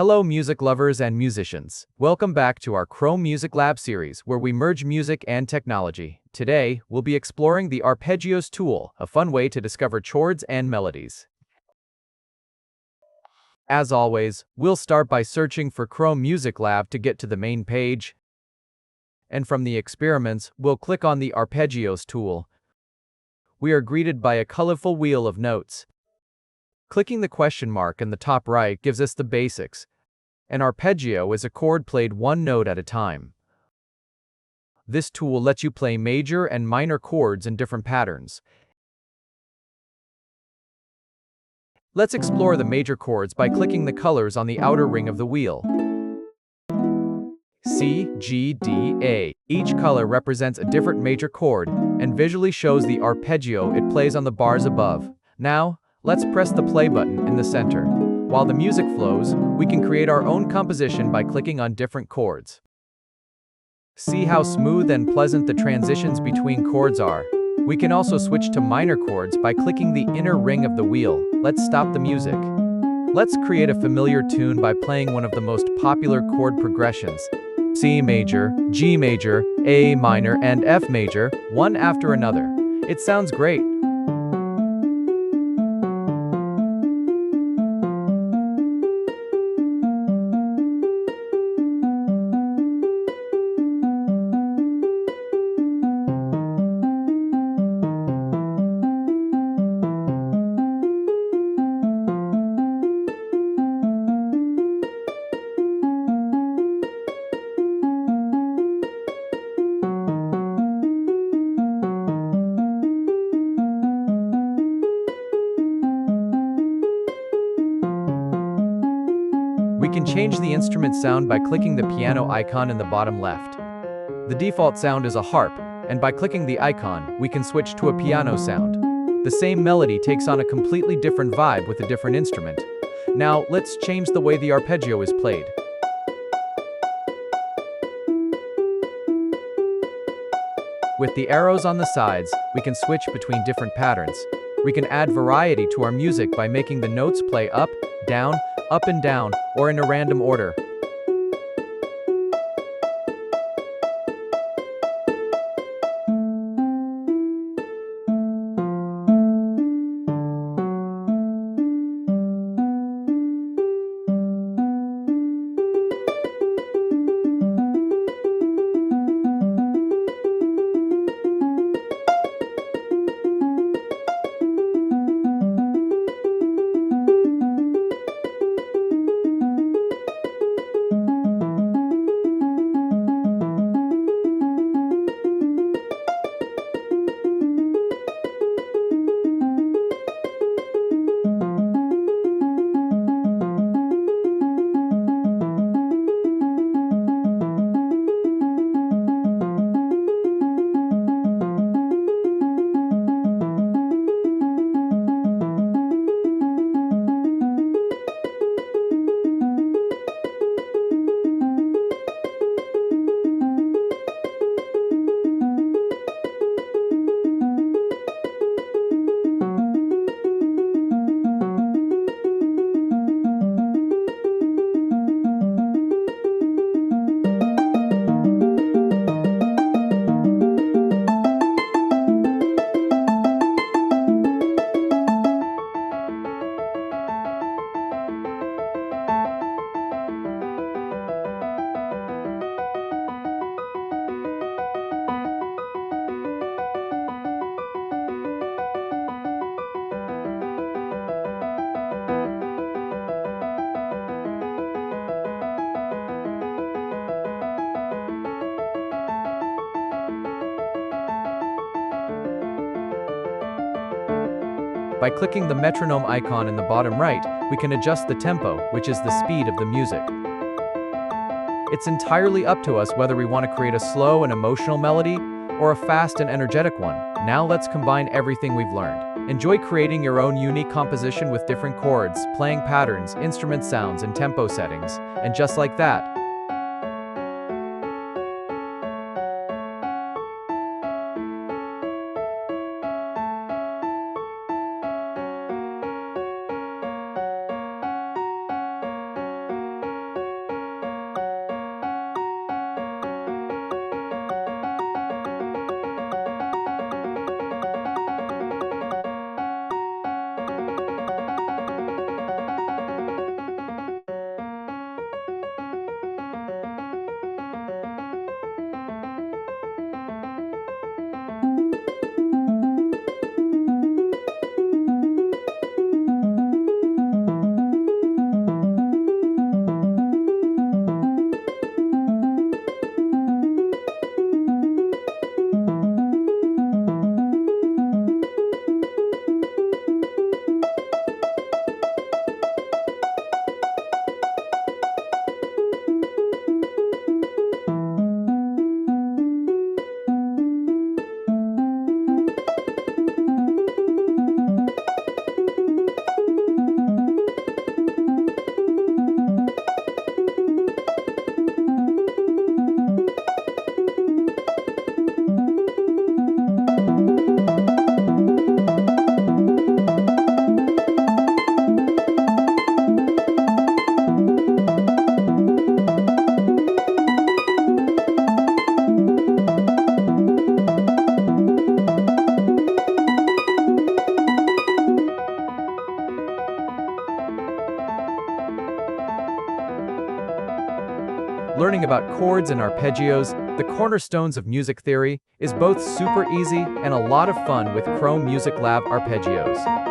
Hello music lovers and musicians. Welcome back to our Chrome Music Lab series where we merge music and technology. Today, we'll be exploring the Arpeggios tool, a fun way to discover chords and melodies. As always, we'll start by searching for Chrome Music Lab to get to the main page. And from the experiments, we'll click on the Arpeggios tool. We are greeted by a colorful wheel of notes. Clicking the question mark in the top right gives us the basics. An arpeggio is a chord played one note at a time. This tool lets you play major and minor chords in different patterns. Let's explore the major chords by clicking the colors on the outer ring of the wheel. C, G, D, A. Each color represents a different major chord and visually shows the arpeggio it plays on the bars above. Now, let's press the play button in the center. While the music flows, we can create our own composition by clicking on different chords. See how smooth and pleasant the transitions between chords are. We can also switch to minor chords by clicking the inner ring of the wheel. Let's stop the music. Let's create a familiar tune by playing one of the most popular chord progressions: C major, G major, A minor, and F major, one after another. It sounds great. We can change the instrument sound by clicking the piano icon in the bottom left. The default sound is a harp, and by clicking the icon, we can switch to a piano sound. The same melody takes on a completely different vibe with a different instrument. Now, let's change the way the arpeggio is played. With the arrows on the sides, we can switch between different patterns. We can add variety to our music by making the notes play up and down, or in a random order. By clicking the metronome icon in the bottom right, we can adjust the tempo, which is the speed of the music. It's entirely up to us whether we want to create a slow and emotional melody or a fast and energetic one. Now let's combine everything we've learned. Enjoy creating your own unique composition with different chords, playing patterns, instrument sounds, and tempo settings. And just like that, Learning about chords and arpeggios, the cornerstones of music theory, is both super easy and a lot of fun with Chrome Music Lab Arpeggios.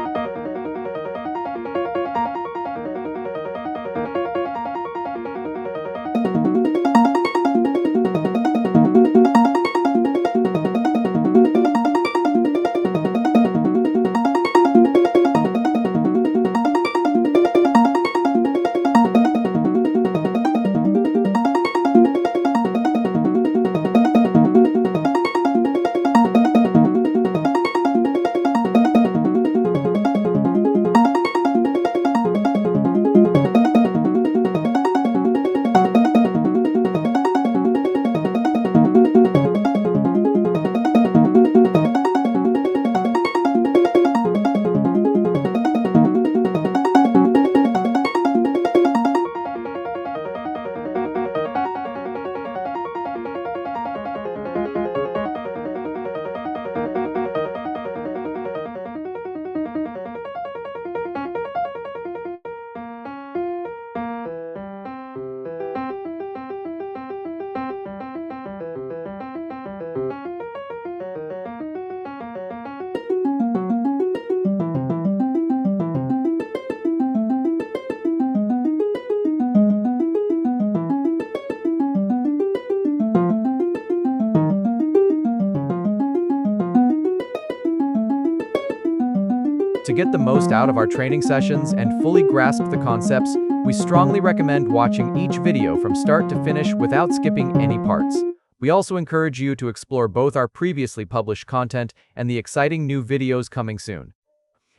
To get the most out of our training sessions and fully grasp the concepts, we strongly recommend watching each video from start to finish without skipping any parts. We also encourage you to explore both our previously published content and the exciting new videos coming soon.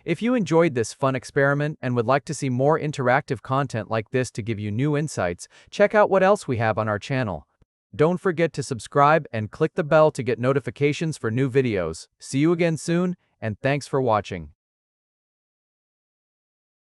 If you enjoyed this fun experiment and would like to see more interactive content like this to give you new insights, check out what else we have on our channel. Don't forget to subscribe and click the bell to get notifications for new videos. See you again soon, and thanks for watching.